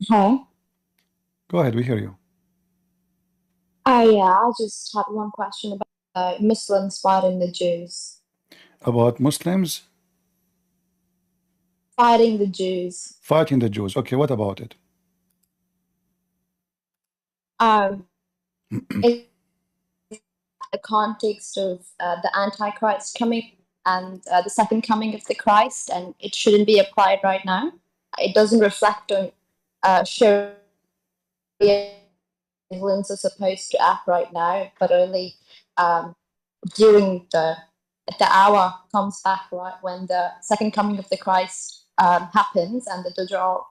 Huh? Go ahead, we hear you. Yeah, I just had one question about Muslims fighting the Jews. About Muslims Fighting the Jews. fighting the Jews. Okay, what about it? Um, in the context of the Antichrist coming and the second coming of the Christ, and it shouldn't be applied right now. It doesn't reflect on Sharia. Muslims are supposed to act right now, but only um, during the hour comes back, right, when the second coming of the Christ happens and the Dajjal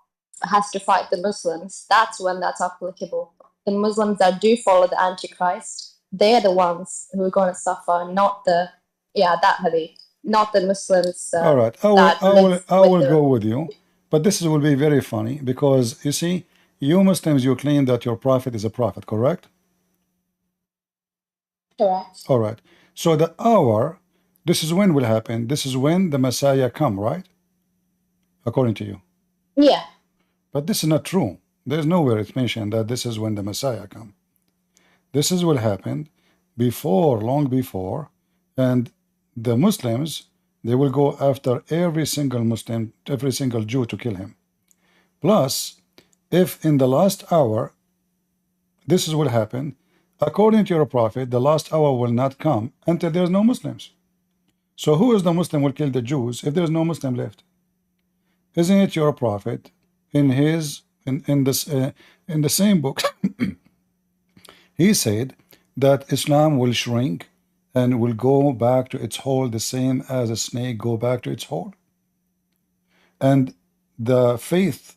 has to fight the Muslims. That's when that's applicable. The Muslims that do follow the Antichrist, they're the ones who are going to suffer, not the that hadith, not the Muslims All right, that live I with will the go with you, but this will be very funny because you see, you Muslims, you claim that your prophet is a prophet, correct? correct. All right. So the hour, this is when will happen. This is when the Messiah come, right? According to you. Yeah, But this is not true. There's nowhere it's mentioned that this is when the Messiah come. This is what happened before, long before, and the Muslims, they will go after every single Muslim, every single Jew to kill him. Plus, if in the last hour, this is what happened, according to your prophet, the last hour will not come until there's no Muslims. So who is the Muslim will kill the Jews if there's no Muslim left? Isn't it your prophet in his in the same book he said that Islam will shrink and will go back to its hole the same as a snake go back to its hole. And the faith,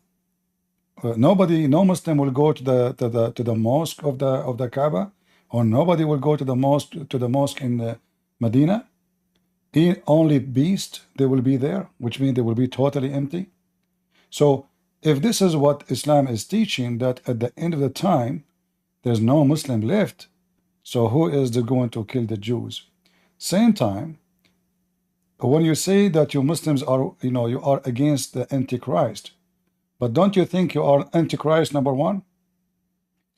no Muslim will go to the mosque of the Kaaba, or nobody will go to the mosque in Medina. Only beast they will be there, which means they will be totally empty. So if this is what Islam is teaching, that at the end of the time there's no Muslim left, so who is going to kill the Jews? Same time, when you say that you Muslims are, you are against the Antichrist, but don't you think you are Antichrist number one?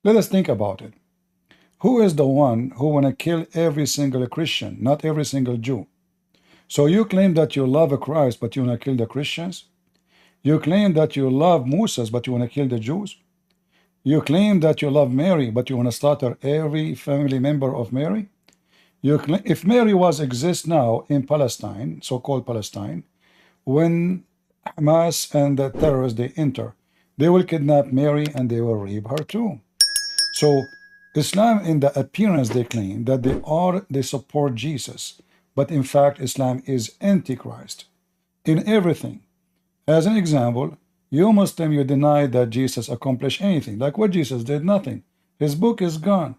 Let us think about it. Who is the one who want to kill every single Christian, not every single Jew? So you claim that you love Christ, but you want to kill the Christians? You claim that you love Moses, but you want to kill the Jews? You claim that you love Mary, but you want to slaughter every family member of Mary? If Mary was exist now in Palestine, so-called Palestine, when Hamas and the terrorists they enter, they will kidnap Mary and they will rape her too. So Islam, in the appearance, they claim that they support Jesus, but in fact Islam is antichrist in everything. As an example, you Muslim, you deny that Jesus accomplished anything. Like what Jesus did? Nothing. His book is gone.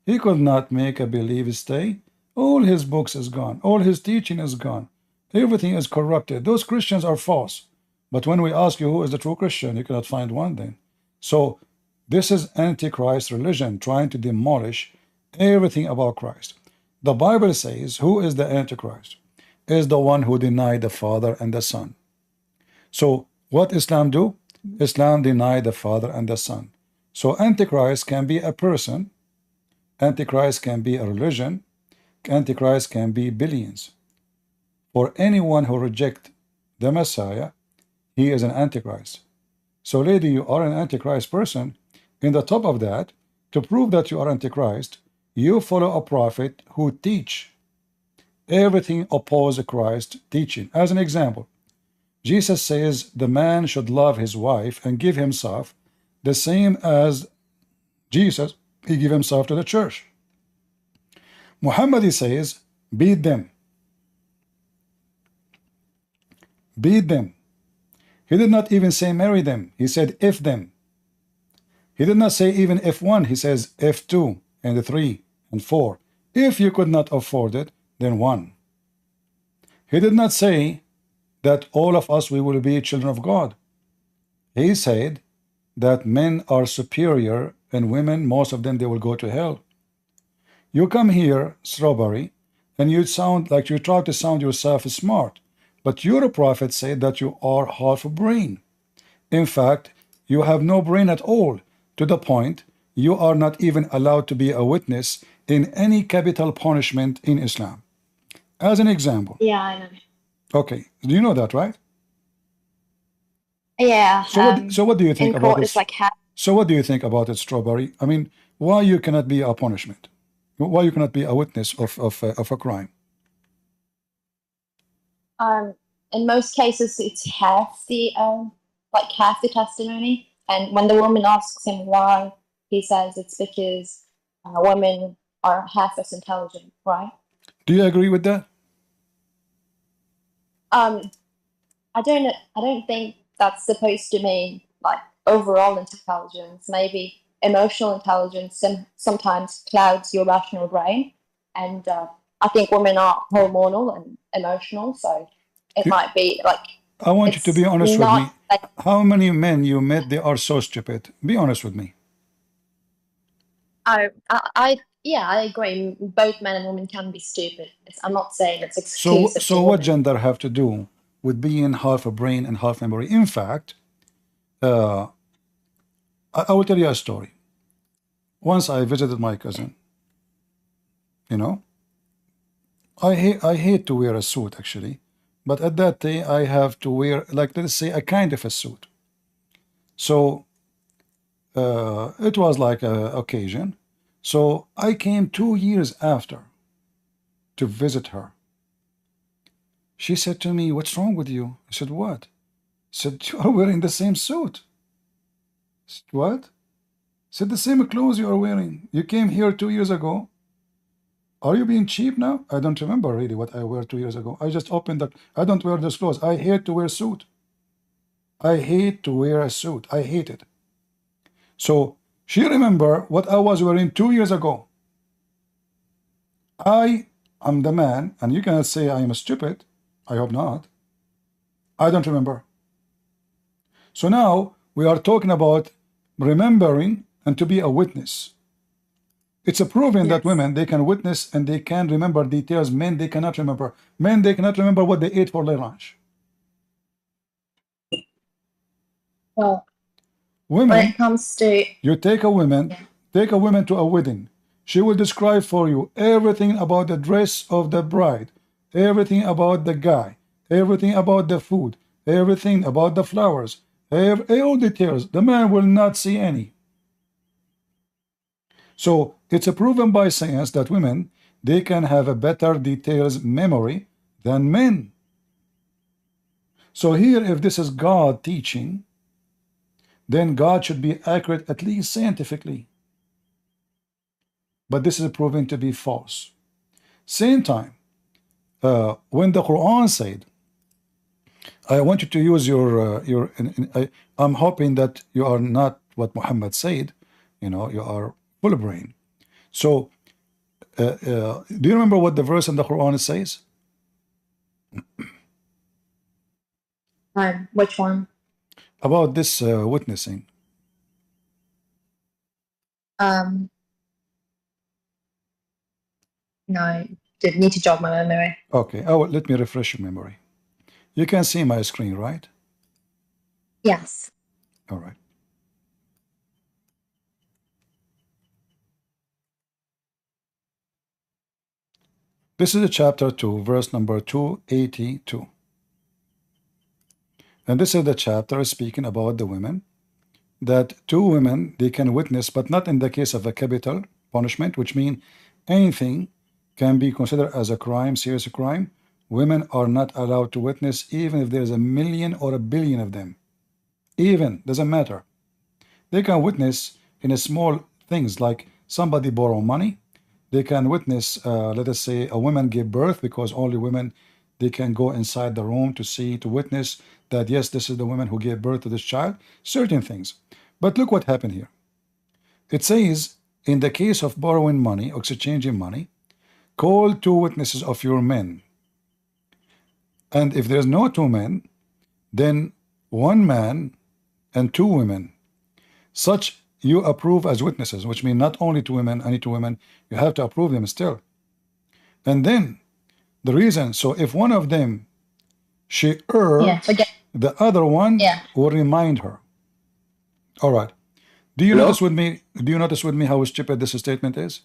He could not make a belief stay. All his books is gone. All his teaching is gone. Everything is corrupted. Those Christians are false. But when we ask you who is the true Christian, you cannot find one then. So this is Antichrist religion trying to demolish everything about Christ. The Bible says, who is the Antichrist? Is the one who denied the Father and the Son. So what Islam do? Islam deny the Father and the Son. So Antichrist can be a person, Antichrist can be a religion, Antichrist can be billions. For anyone who reject the Messiah, he is an Antichrist. So lady, you are an Antichrist person. In the top of that, to prove that you are Antichrist, you follow a prophet who teach everything opposed Christ teaching. As an example, Jesus says the man should love his wife and give himself the same as Jesus, he gave himself to the church. Muhammad, he says, beat them. Beat them. He did not even say marry them. He said if them. He did not say even if one. He says if two and three and four. If you could not afford it, then one. He did not say that all of us we will be children of God. He said that men are superior and women, most of them, they will go to hell. You come here, Strawberry, and you sound like you try to sound yourself smart, but your prophet said that you are half a brain. In fact, You have no brain at all, to the point you are not even allowed to be a witness in any capital punishment in Islam. As an example. Yeah, I know. Okay, do you know that, right? Yeah. So what do you think in about court, this? it's like So what do you think about it, Strawberry? I mean, why you cannot be a punishment? Why you cannot be a witness of a crime? in most cases it's half the testimony. And when the woman asks him why, he says it's because women are half as intelligent, right? Do you agree with that? I don't think that's supposed to mean like overall intelligence. Maybe emotional intelligence sometimes clouds your rational brain, and I think women are hormonal and emotional, so it You, might be like I want you to be it's honest with not me. like How many men you met, they are so stupid? Be honest with me. yeah, I agree. Both men and women can be stupid. I'm not saying it's So, exclusive to so what women. gender have to do with being half a brain and half memory? In fact, I will tell you a story. Once I visited my cousin. You know, I hate to wear a suit actually, but at that day I have to wear, like, let's say, a kind of a suit. So it was like a occasion. So I came 2 years after to visit her. She said to me, "What's wrong with you?" I said, "What?" She said, "You are wearing the same suit." I said, "What?" I said, "The same clothes you are wearing. You came here 2 years ago. Are you being cheap now?" I don't remember really what I wore 2 years ago. I just opened that. I don't wear those clothes. I hate to wear suit. I hate to wear a suit. I hate it. So she remember what I was wearing 2 years ago. I am the man, and you cannot say I am stupid. I hope not. I don't remember. So now we are talking about remembering and to be a witness. It's a proven that Yes. women, they can witness and they can remember details. Men, they cannot remember. Men, they cannot remember what they ate for their lunch. Well, when Women, it comes to you take a woman, yeah. take a woman to a wedding. She will describe for you everything about the dress of the bride, everything about the guy, everything about the food, everything about the flowers, all details. The man will not see any. So it's proven by science that women, they can have a better details memory than men. So here, if this is God teaching, then God should be accurate at least scientifically. But this is proven to be false. Same time, when the Quran said, I want you to use I'm hoping that you are not what Muhammad said, you are full brain. So do you remember what the verse in the Quran says? Which one? About this witnessing. Um, no, did need to jog my memory. Okay, let me refresh your memory. You can see my screen, right? Yes. All right. This is chapter 2, verse number 282. And this is the chapter speaking about the women, that two women, they can witness, but not in the case of a capital punishment, which means anything can be considered as a crime, serious crime. Women are not allowed to witness, even if there's a million or a billion of them. Even, doesn't matter. They can witness in a small things like somebody borrow money. They can witness, let us say, a woman give birth, because only women, they can go inside the room to see, to witness that, yes, this is the woman who gave birth to this child, certain things. But look what happened here. It says, in the case of borrowing money or exchanging money, call two witnesses of your men. And if there's no two men, then one man and two women. Such you approve as witnesses, which means not only two women, any two women, you have to approve them still. And then the reason, so if one of them, she errs, Yeah. the other one Yeah. will remind her. All right. Do you Hello? notice with me? Do you notice with me how stupid this statement is?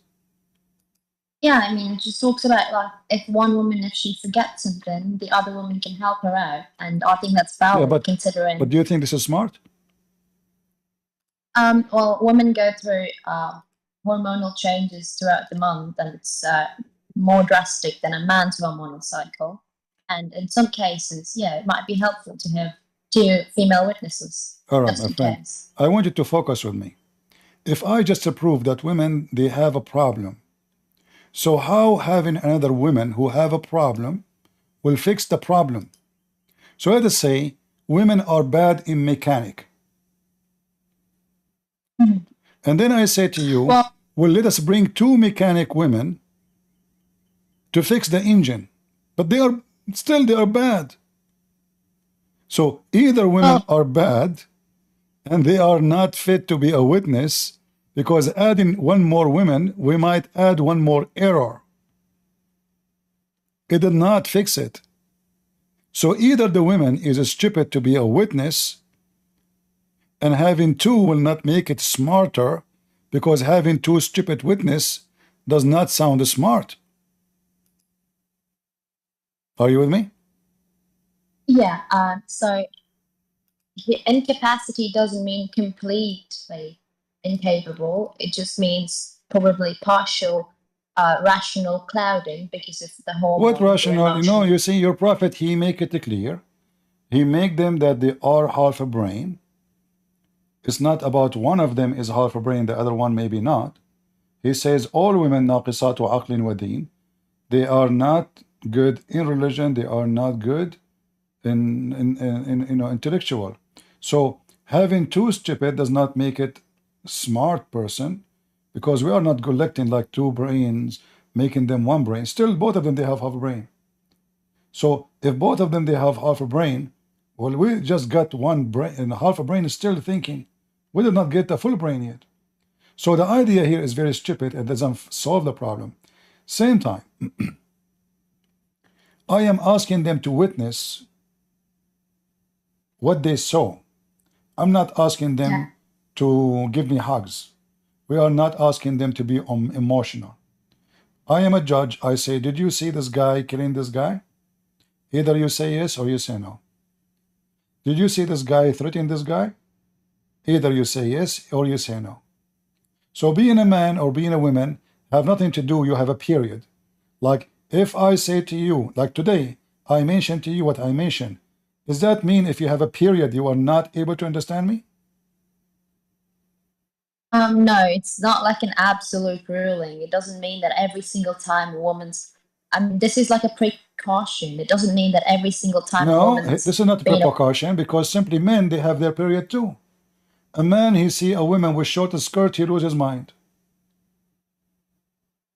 Yeah, I mean, it just talks about like if one woman, if she forgets something, the other woman can help her out, and I think that's Yeah, valid but considering. do you think this is smart? Well, women go through hormonal changes throughout the month, and it's more drastic than a man's hormonal cycle. And in some cases, yeah, it might be helpful to have two female witnesses, All right, just my in friend. case. I want you to focus with me. If I just prove that women they have a problem, so how having another woman who have a problem will fix the problem? So let us say women are bad in mechanic, Mhm. and then I say to you, Well, well, let us bring two mechanic women to fix the engine, but they are bad. So either women well, are bad and they are not fit to be a witness, because adding one more woman, we might add one more error. It did not fix it. So either the woman is stupid to be a witness, and having two will not make it smarter, because having two stupid witness does not sound smart. Are you with me? yeah. So incapacity doesn't mean completely incapable. It just means probably partial rational clouding because of the What hormones or rational? emotional. You see, your prophet, he make it clear. He make them that they are half a brain. It's not about one of them is half a brain, the other one maybe not. He says all women ناقصات عقل ودين. They are not good in religion. They are not good in intellectual. So having two stupid does not make it smart person, because we are not collecting like two brains, making them one brain. Still, both of them they have half a brain. So if both of them they have half a brain, well, we just got one brain, and half a brain is still thinking. We did not get the full brain yet. So the idea here is very stupid and doesn't solve the problem. Same time, I am asking them to witness what they saw. I'm not asking Yeah. them to give me hugs. We are not asking them to be emotional. I am a judge. I say, did you see this guy killing this guy? Either you say yes or you say no. Did you see this guy threatening this guy? Either you say yes or you say no. So being a man or being a woman have nothing to do. You have a period. Like if I say to you, like today, I mentioned to you what I mentioned. Does that mean if you have a period, you are not able to understand me? No, it's not like an absolute ruling. It doesn't mean that every single time a woman's. I mean, this is like a precaution. It doesn't mean that every single time a No, woman's this is not a been. precaution, because simply men, they have their period too. A man, he see a woman with short skirt, he loses his mind.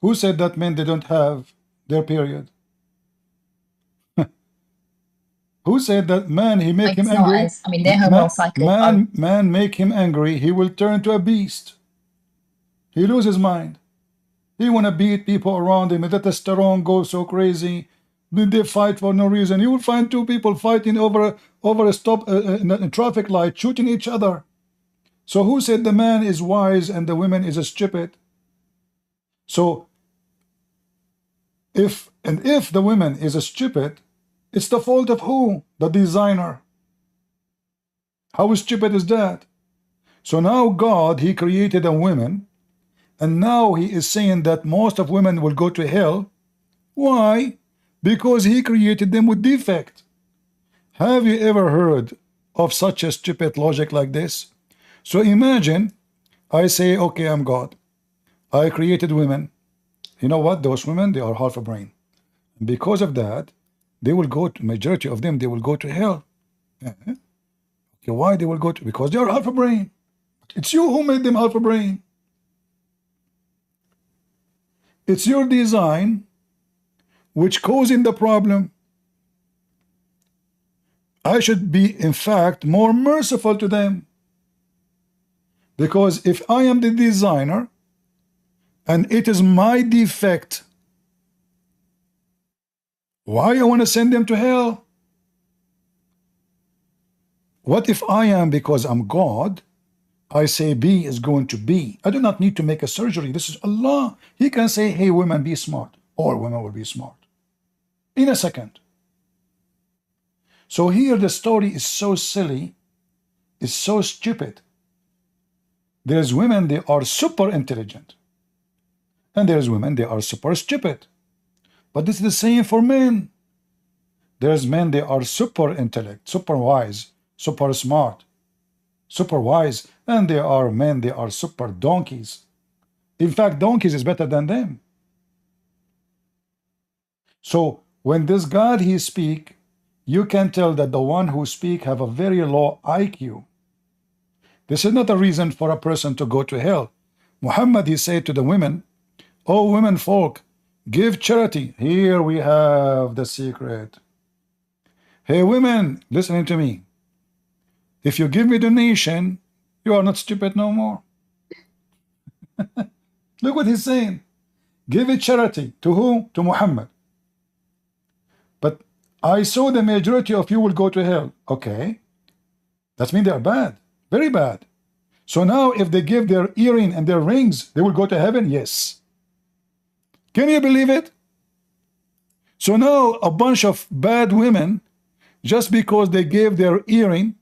Who said that men, they don't have their period? Who said that man, he make him It's not angry? as. I mean, their hormonal cycle are. Man make him angry, he will turn to a beast. He lose his mind. He want to beat people around him. The testosterone goes so crazy. They fight for no reason. You will find two people fighting over a stop a traffic light, shooting each other. So who said the man is wise and the woman is stupid? So if the woman is stupid, it's the fault of who? The designer. How stupid is that? So now God, he created a woman, and now he is saying that most of women will go to hell. Why? Because he created them with defect. Have you ever heard of such a stupid logic like this? So imagine I say, okay, I'm God. I created women. You know what? Those women, they are half a brain. And because of that, they will go to, majority of them, they will go to hell. Okay, why they will go to? Because they are half a brain. It's you who made them half a brain. It's your design which causing the problem. I should be, in fact, more merciful to them. Because if I am the designer and it is my defect, why I want to send them to hell? What if I am, because I'm God, I say B is going to be. I do not need to make a surgery. This is Allah. He can say, hey, women, be smart. All women will be smart in a second. So here the story is so silly, it's so stupid. There's women, they are super intelligent. And there's women, they are super stupid. But this is the same for men. There's men, they are super intellect, super wise, super smart, super wise. And there are men, they are super donkeys. In fact, donkeys is better than them. So when this God, he speak, you can tell that the one who speak have a very low IQ. This is not a reason for a person to go to hell. Muhammad, he said to the women, oh, women folk, give charity. Here we have the secret. Hey, women, listening to me. If you give me donation, you are not stupid no more. Look what he's saying. Give it charity. To who? To Muhammad. But I saw the majority of you will go to hell. Okay. That means they are bad. Very bad. So now if they give their earring and their rings, they will go to heaven? Yes. Can you believe it? So now a bunch of bad women, just because they gave their earring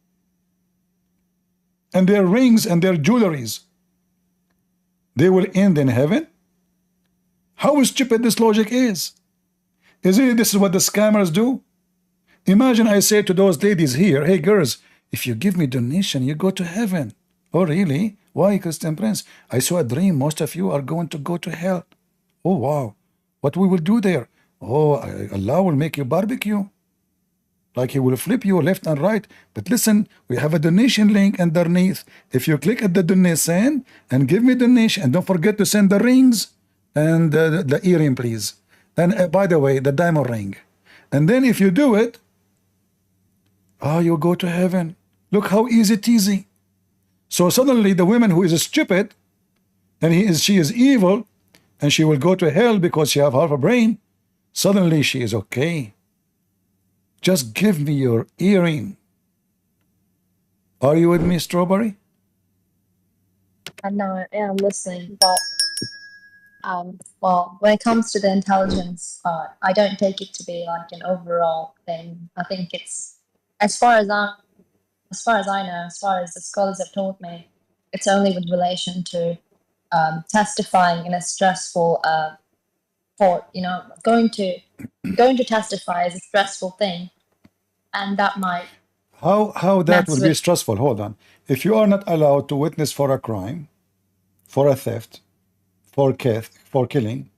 and their rings and their jewelries, they will end in heaven? How stupid this logic is. Isn't this is what the scammers do? Imagine I say to those ladies here, hey girls, if you give me donation, you go to heaven. Oh really? Why, Christian Prince? I saw a dream, most of you are going to go to hell. Oh wow, what we will do there? Oh, Allah will make you barbecue. Like he will flip you left and right. But listen, we have a donation link underneath. If you click at the donation and give me donation, and don't forget to send the rings and the earring, please. And by the way, the diamond ring. And then if you do it, you go to heaven. Look how easy teasy. So suddenly the woman who is stupid and she is evil and she will go to hell because she have half a brain, suddenly she is okay. Just give me your earring. Are you with me, Strawberry? I know, yeah, I'm listening, but well, when it comes to the intelligence part, I don't take it to be like an overall thing. I think it's as far as I know, as far as the scholars have told me, it's only with relation to testifying in a stressful court. You know, going to testify is a stressful thing, and that might How that will be stressful? Hold on. If you are not allowed to witness for a crime, for a theft, for killing,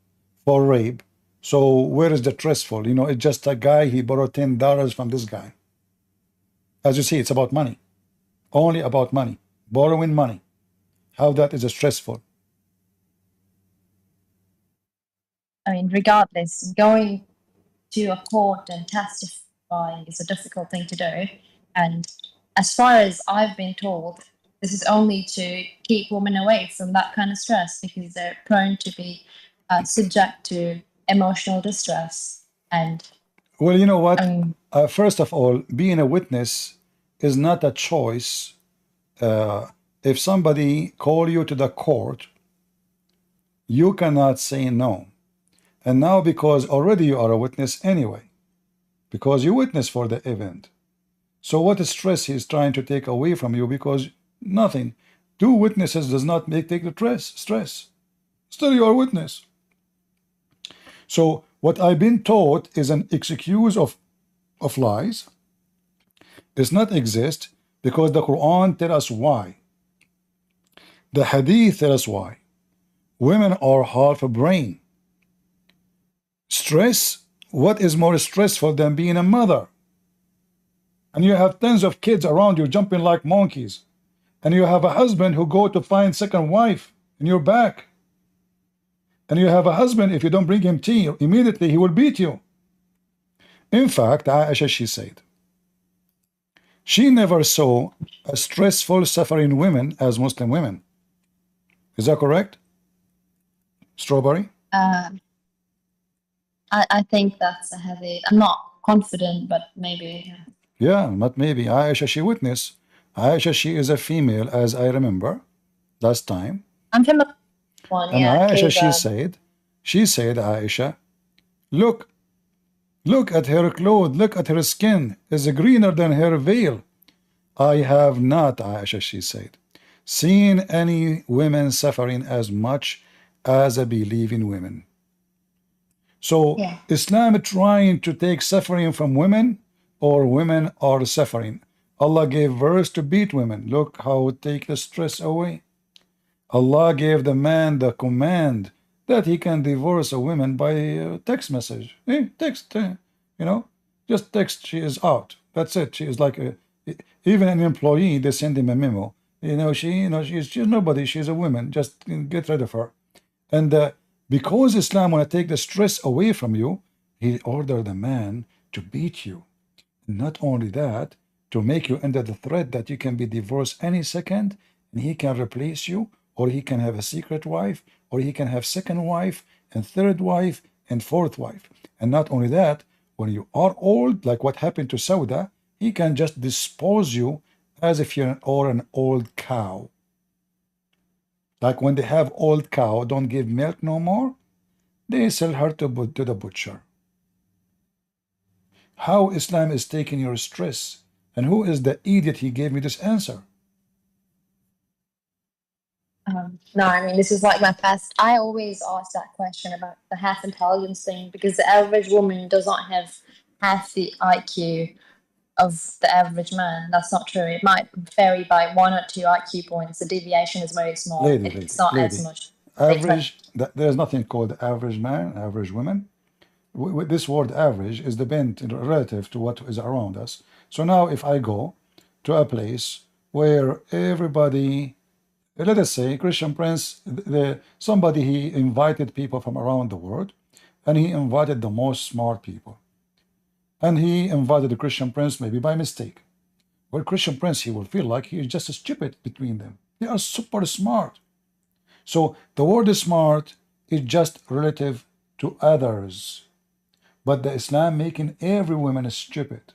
for rape, so where is the stressful? You know, it's just a guy, he borrowed $10 from this guy. As you see, it's about money. Only about money. Borrowing money. How that is stressful? I mean, regardless, going to a court and testifying is a difficult thing to do. And as far as I've been told, this is only to keep women away from that kind of stress because they're prone to be subject to emotional distress. And well, you know what? First of all, being a witness is not a choice. If somebody call you to the court, you cannot say no. And now because already you are a witness anyway, because you witness for the event. So what stress he is trying to take away from you? Because nothing. Two witnesses does not take the stress. Still you are witness. So what I've been taught is an excuse of lies. Does not exist because the Quran tell us why. The Hadith tell us why. Women are half a brain. Stress, what is more stressful than being a mother? And you have tons of kids around you jumping like monkeys. And you have a husband who go to find second wife in your back. And you have a husband, if you don't bring him tea, immediately he will beat you. In fact, Aisha, she said, she never saw a stressful, suffering women as Muslim women. Is that correct? Strawberry? I think that's a heavy. I'm not confident, but maybe. Yeah, not maybe. Aisha, she witnessed. Aisha, she is a female, as I remember last time. I'm familiar with one, And yeah, Aisha, because she said, Aisha, look, look at her clothes, look at her skin is greener than her veil. I have not, Aisha, she said, seen any women suffering as much as a believing women. So yeah. Islam trying to take suffering from women, or women are suffering. Allah gave verse to beat women. Look how it take the stress away. Allah gave the man the command that he can divorce a woman by text message. Text, you know, just text. She is out. That's it. She is like even an employee. They send him a memo. She's nobody. She's a woman. Just get rid of her. And because Islam want to take the stress away from you, he ordered a man to beat you. Not only that, to make you under the threat that you can be divorced any second, and he can replace you, or he can have a secret wife, or he can have second wife, and third wife, and fourth wife. And not only that, when you are old, like what happened to Sauda, he can just dispose you as if you're an old cow. Like when they have old cow, don't give milk no more, they sell her to the butcher. How Islam is taking your stress? And who is the idiot he gave me this answer? No, I mean, this is like my first. I always ask that question about the half intelligence thing because the average woman does not have half the IQ of the average man. That's not true. It might vary by 1 or 2 IQ points. The deviation is very small. Lady, It's not as lady. much. Average, there's nothing called average man, average woman. This word average is dependent relative to what is around us. So now if I go to a place where everybody, let us say Christian Prince, somebody, he invited people from around the world, and he invited the most smart people. And he invited the Christian Prince maybe by mistake. Well, Christian Prince, he will feel like he is just a stupid between them. They are super smart. So the word smart is just relative to others. But the Islam making every woman stupid.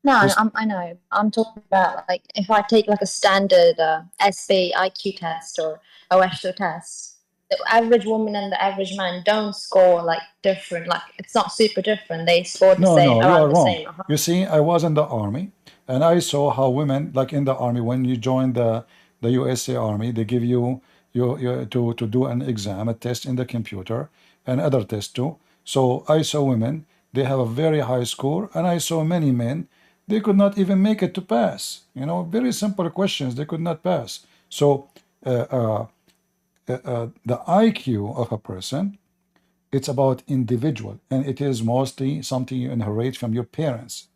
No, This, I know. I'm talking about like if I take like a standard SB IQ test or OESO test, the average woman and the average man don't score like different. Like it's not super different. They score the no, same, no, you are around the wrong. same. You see, I was in the army, and I saw how women, like in the army, when you join the USA Army, they give you to do an exam, a test in the computer, and other tests too. So I saw women, they have a very high score, and I saw many men, they could not even make it to pass. Very simple questions, they could not pass. So the IQ of a person, it's about individual, and it is mostly something you inherit from your parents.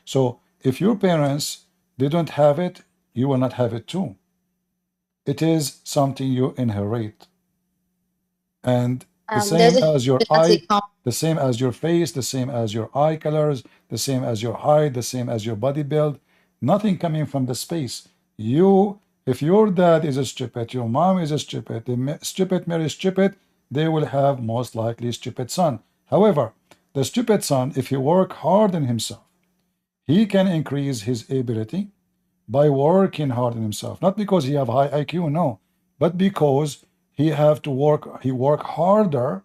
So if your parents, they don't have it, you will not have it too. It is something you inherit. And the There's same a as your eye, genetic the same as your face, the same as your eye colors, the same as your height, the same as your body build, nothing coming from the space. If your dad is a stupid, your mom is a stupid, the stupid Mary is stupid, they will have most likely stupid son. However, the stupid son, if he work hard on himself, he can increase his ability by working hard on himself. Not because he have high IQ, no, but because he work harder,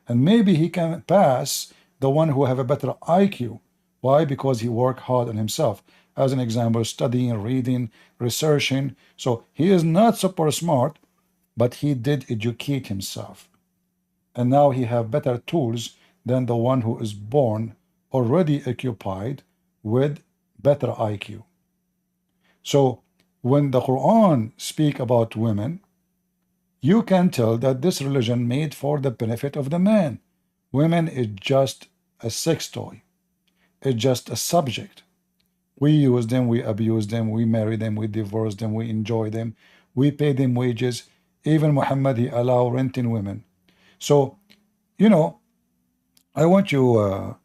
and maybe he can pass the one who have a better IQ. Why? Because he worked hard on himself. As an example, studying, reading, researching. So he is not super smart, but he did educate himself. And now he have better tools than the one who is born already occupied with better IQ. So when the Quran speak about women, you can tell that this religion made for the benefit of the man. Women is just a sex toy. It's just a subject. We use them, we abuse them, we marry them, we divorce them, we enjoy them, we pay them wages. Even Muhammad, he allow renting women. So, you know, I want you,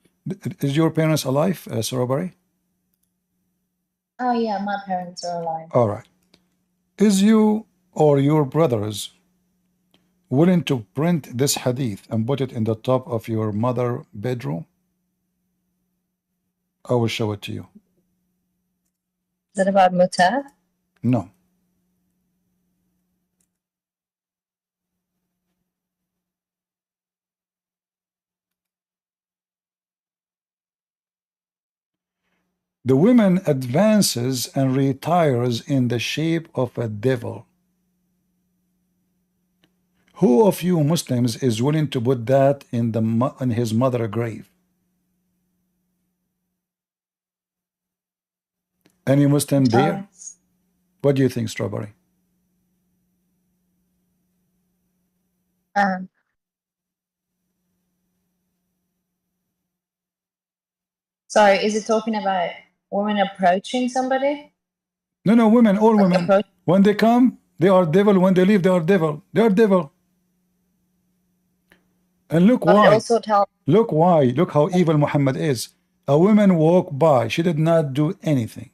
is your parents alive, Sorobari? Oh yeah, my parents are alive. All right. Is you or your brothers willing to print this hadith and put it in the top of your mother bedroom? I will show it to you. Is that about muta? No. The woman advances and retires in the shape of a devil. Who of you Muslims is willing to put that in his mother grave? Any Muslim there? What do you think, Strawberry? Um, sorry, is it talking about women approaching somebody? No, women, all Like women. When they come, they are devil. When they leave, they are devil. They are devil. And look But it why. also tells. Look why. Look how evil Muhammad is. A woman walked by. She did not do anything.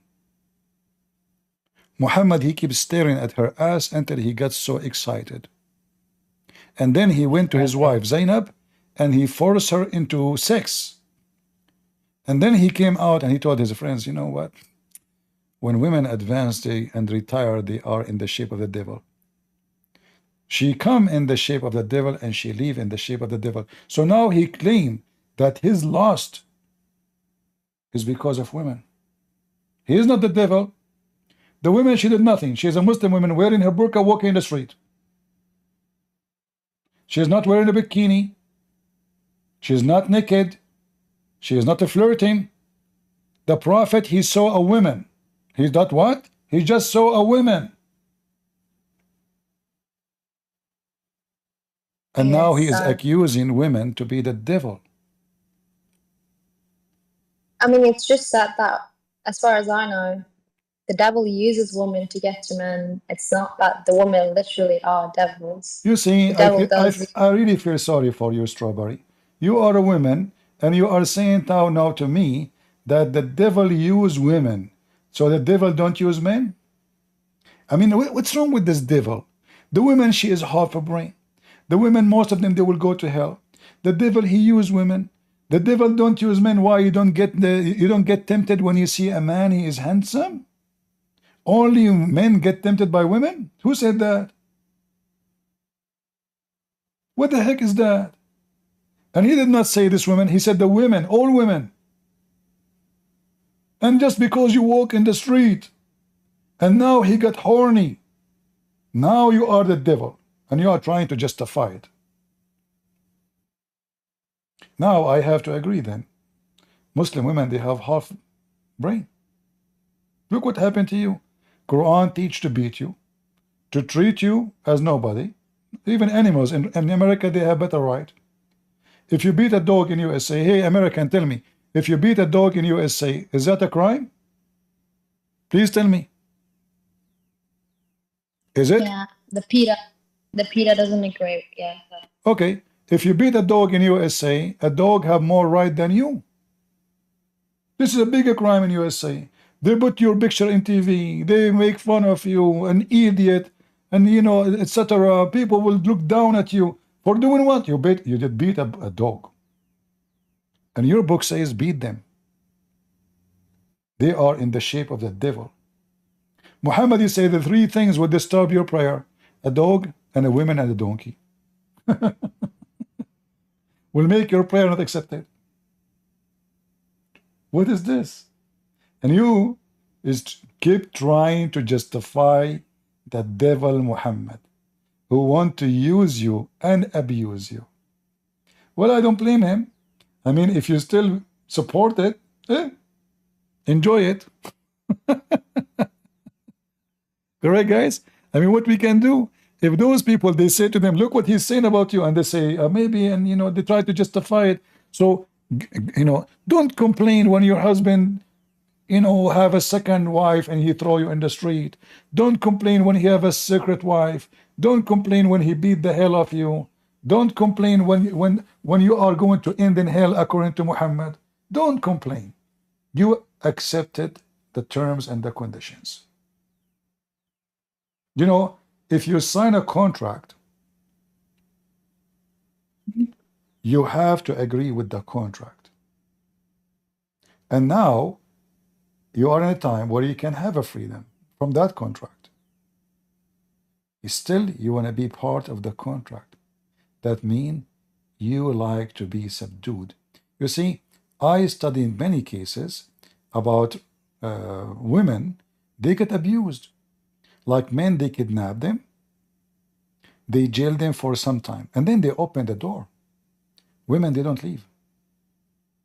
Muhammad, he keeps staring at her ass until he gets so excited. And then he went to his wife Zainab and he forced her into sex. And then he came out and he told his friends, you know what? When women advance and retire, they are in the shape of the devil. She come in the shape of the devil and she leave in the shape of the devil. So now he claimed that his lost is because of women. He is not the devil. The women, she did nothing. She is a Muslim woman wearing her burqa, walking in the street. She is not wearing a bikini. She is not naked. She is not flirting. The Prophet, he saw a woman. He did what? He just saw a woman. And now he is accusing women to be the devil. I mean, it's just that as far as I know, the devil uses women to get to men. It's not that the women literally are devils. You see, I really feel sorry for you, Strawberry. You are a woman, and you are saying now to me that the devil use women. So the devil don't use men? I mean, what's wrong with this devil? The women, she is half a brain. The women, most of them, they will go to hell. The devil, he use women. The devil don't use men. Why? You don't get tempted when you see a man, he is handsome? Only men get tempted by women? Who said that? What the heck is that? And he did not say this woman, he said the women, all women. And just because you walk in the street, and now he got horny, now you are the devil, and you are trying to justify it. Now I have to agree then. Muslim women, they have half brain. Look what happened to you. Quran teach to beat you, to treat you as nobody. Even animals in America, they have better right. If you beat a dog in USA, hey American, tell me, if you beat a dog in USA, is that a crime? Please tell me. Is it? Yeah, the PETA doesn't agree. Yeah. Okay, if you beat a dog in USA, a dog have more right than you. This is a bigger crime in USA. They put your picture in TV. They make fun of you, an idiot, and you know, etc. People will look down at you for doing what? You did beat a dog. And your book says beat them. They are in the shape of the devil. Muhammad, you say the three things would disturb your prayer: a dog and a woman and a donkey. Will make your prayer not accepted. What is this? And you keep trying to justify the devil Muhammad, who want to use you and abuse you. Well, I don't blame him. I mean, if you still support it, enjoy it. Correct, guys? I mean, what we can do, if those people, they say to them, look what he's saying about you, and they say, maybe, and, you know, they try to justify it. So, you know, don't complain when your husband, you know, have a second wife and he throw you in the street. Don't complain when he have a secret wife. Don't complain when he beat the hell of you. Don't complain when you are going to end in hell according to Muhammad. Don't complain. You accepted the terms and the conditions. You know, if you sign a contract, you have to agree with the contract. And now You are in a time where you can have a freedom from that contract. Still, you want to be part of the contract. That means you like to be subdued. You see, I studied many cases about women, they get abused. Like men, they kidnap them, they jail them for some time, and then they open the door. Women, they don't leave.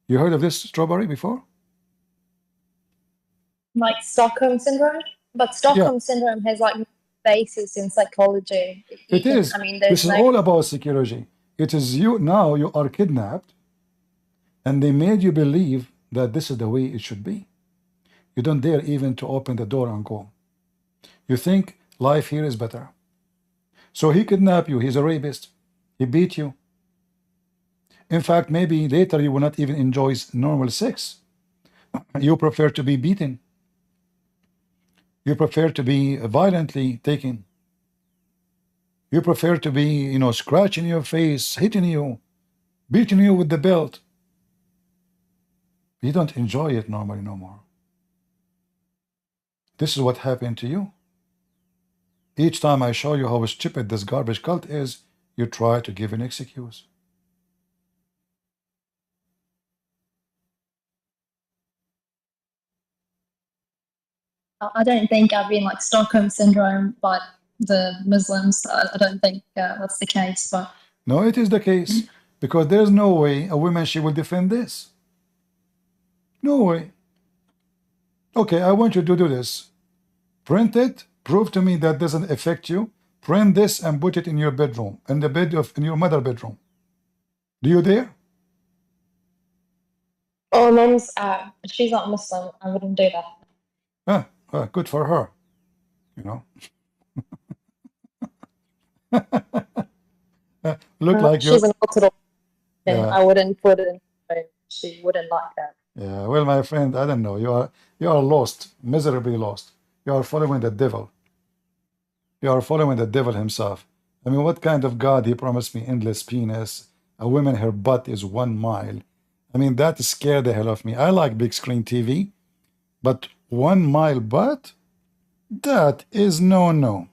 You heard of this, Strawberry, before? Like Stockholm syndrome, but Yeah, Stockholm syndrome has like no basis in psychology. You it can, is. I mean, This there's is no. all about psychology. It is you now, you are kidnapped, and they made you believe that this is the way it should be. You don't dare even to open the door and go. You think life here is better. So he kidnapped you. He's a rapist. He beat you. In fact, maybe later you will not even enjoy normal sex. You prefer to be beaten. You prefer to be violently taken. You prefer to be, you know, scratching your face, hitting you, beating you with the belt. You don't enjoy it normally no more. This is what happened to you. Each time I show you how stupid this garbage cult is, you try to give an excuse. I don't think I've been like Stockholm syndrome, but the Muslims. I don't think that's the case. But No, it is the case. Because there's no way a woman, she will defend this. No way. Okay, I want you to do this. Print it. Prove to me that doesn't affect you. Print this and put it in your bedroom, in the bed of in your mother bedroom. Do you dare? oh, mom's she's not Muslim. I wouldn't do that. Good for her. You know. Look like She's you're. an Orthodox. Yeah, I wouldn't put it in. She wouldn't like that. yeah. Well, my friend, I don't know. You are lost, miserably lost. You are following the devil. You are following the devil himself. I mean, what kind of God he promised me endless penis? A woman, her butt is 1 mile. I mean, that scared the hell of me. I like big screen TV, but 1 mile butt? That is no.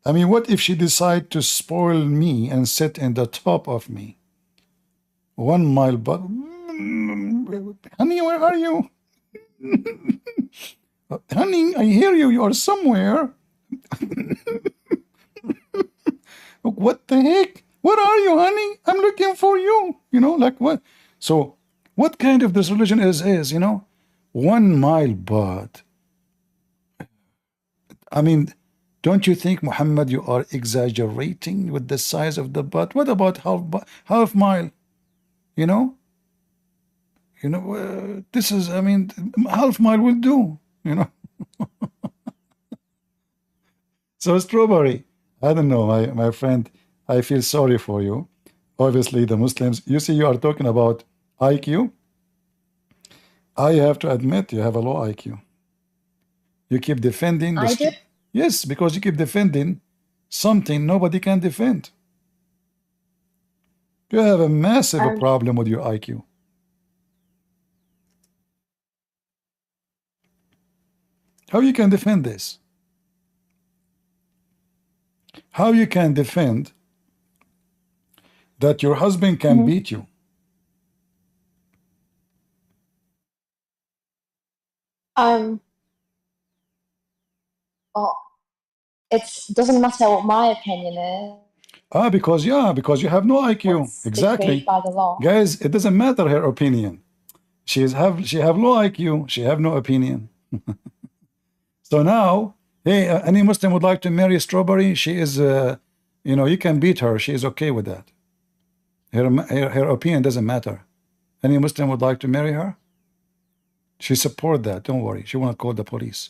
I mean, what if she decide to spoil me and sit in the top of me? 1 mile butt? Honey, where are you? Honey, I hear you. You are somewhere. What the heck? Where are you, honey? I'm looking for you. You know, like what? So, what kind of this religion is, you know? 1 mile butt. I mean, don't you think, Muhammad, you are exaggerating with the size of the butt? What about half mile? You know? This is, I mean, half mile will do, you know? So, Strawberry, I don't know, my friend, I feel sorry for you. Obviously, the Muslims, you see, you are talking about IQ. I have to admit, you have a low IQ. You keep defending I do. Yes, because you keep defending something nobody can defend. You have a massive problem with your IQ. How you can defend this? How you can defend that your husband can beat you? Well, it doesn't matter what my opinion is. Because you have no IQ. What's Exactly. decreed by the law. Guys, it doesn't matter her opinion. She have low IQ. She have no opinion. So now, hey, any Muslim would like to marry Strawberry? She is, you can beat her. She is okay with that. Her opinion doesn't matter. Any Muslim would like to marry her? She support that. Don't worry. She won't call the police.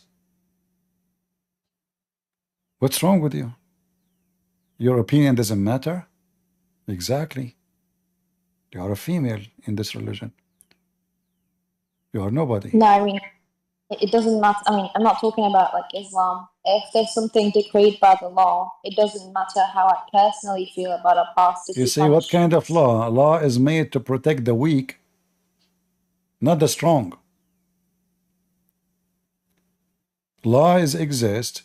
What's wrong with you? Your opinion doesn't matter? Exactly. You are a female in this religion. You are nobody. No, I mean, it doesn't matter. I mean, I'm not talking about like Islam. If there's something decreed by the law, it doesn't matter how I personally feel about a pastor. You see, what kind of law? Law is made to protect the weak, not the strong. Laws exist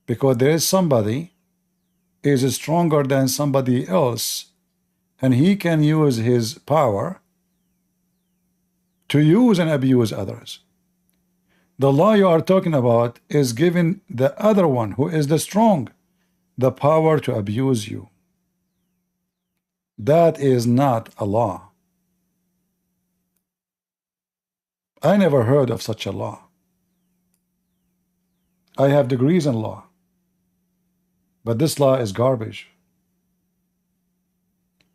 because there is somebody is stronger than somebody else, and he can use his power to use and abuse others. The law you are talking about is giving the other one, who is the strong, the power to abuse you. That is not a law. I never heard of such a law. I have degrees in law, but this law is garbage.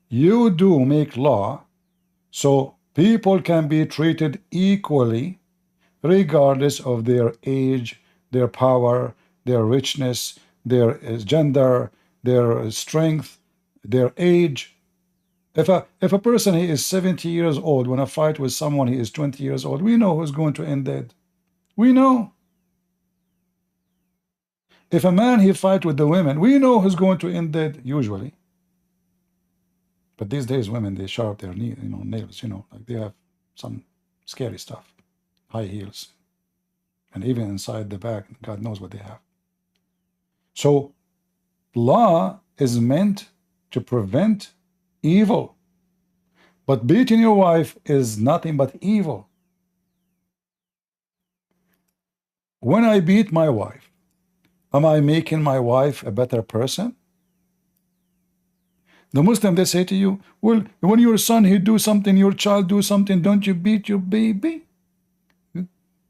You do make law so people can be treated equally regardless of their age, their power, their richness, their gender, their strength, their age. If a person he is 70 years old, when I fight with someone he is 20 years old, we know who's going to end dead. We know. If a man he fight with the women, we know who's going to end dead usually. But these days women, they sharp their nails, like they have some scary stuff, high heels, and even inside the back, God knows what they have. So law is meant to prevent evil, but beating your wife is nothing but evil. When I beat my wife, am I making my wife a better person? The Muslim, they say to you, well, when your son he do something, your child do something, don't you beat your baby?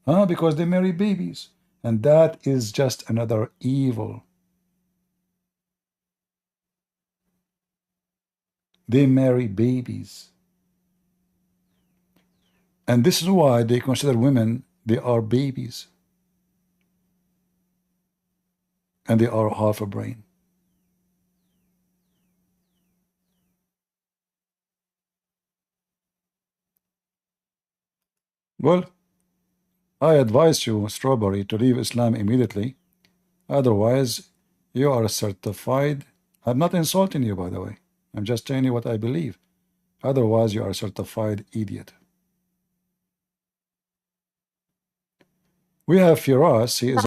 Because they marry babies, and that is just another evil. They marry babies, and this is why they consider women, they are babies, and they are half a brain. Well, I advise you, Strawberry, to leave Islam immediately. Otherwise, you are certified. I'm not insulting you, by the way. I'm just telling you what I believe. Otherwise, you are a certified idiot. We have Firas. He is